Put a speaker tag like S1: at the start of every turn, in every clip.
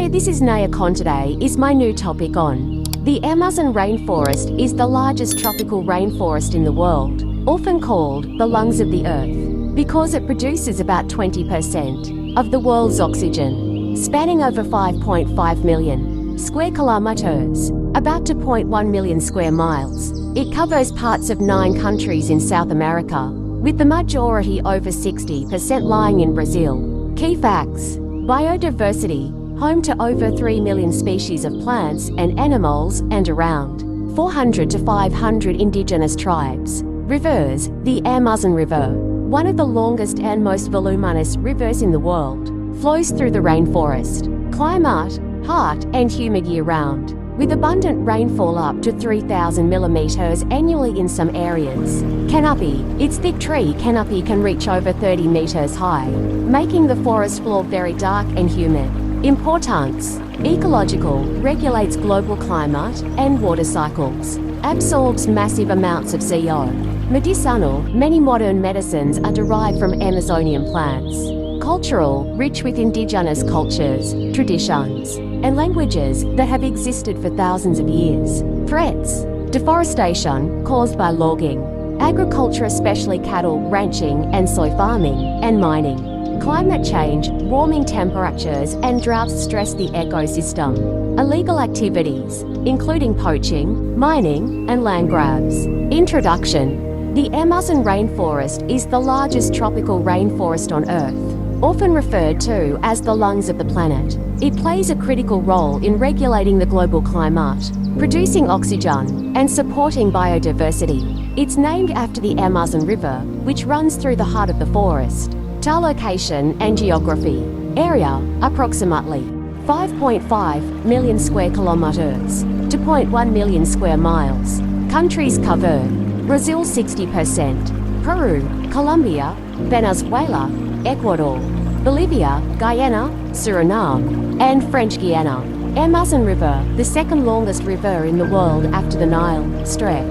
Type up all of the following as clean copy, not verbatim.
S1: Hey, this is Naya Khan. Today is my new topic on the Amazon rainforest is the largest tropical rainforest in the world, often called the lungs of the earth, because it produces about 20% of the world's oxygen, spanning over 5.5 million square kilometers, about 2.1 million square miles. It covers parts of 9 countries in South America, with the majority, over 60%, lying in Brazil. Key facts: biodiversity, home to over 3 million species of plants and animals and around 400 to 500 indigenous tribes. Rivers: the Amazon River, one of the longest and most voluminous rivers in the world, flows through the rainforest. Climate: hot and humid year-round, with abundant rainfall up to 3,000 millimeters annually in some areas. Canopy: its thick tree canopy can reach over 30 meters high, making the forest floor very dark and humid. Importance: ecological, regulates global climate and water cycles, absorbs massive amounts of CO. Medicinal, many modern medicines are derived from Amazonian plants. Cultural, rich with indigenous cultures, traditions, and languages that have existed for thousands of years. Threats: deforestation, caused by logging; agriculture, especially cattle ranching and soy farming; and mining. Climate change, warming temperatures and droughts stress the ecosystem. Illegal activities, including poaching, mining, and land grabs. Introduction: the Amazon rainforest is the largest tropical rainforest on Earth, often referred to as the lungs of the planet. It plays a critical role in regulating the global climate, producing oxygen, and supporting biodiversity. It's named after the Amazon River, which runs through the heart of the forest. Location and geography. Area: approximately 5.5 million square kilometers, 2.1 million square miles. Countries covered: Brazil 60%, Peru, Colombia, Venezuela, Ecuador, Bolivia, Guyana, Suriname, and French Guiana. Amazon River, the second longest river in the world after the Nile, stretch.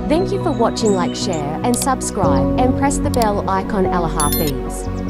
S1: Thank you for watching. Like, share and subscribe and press the bell icon. Allah Hafiz.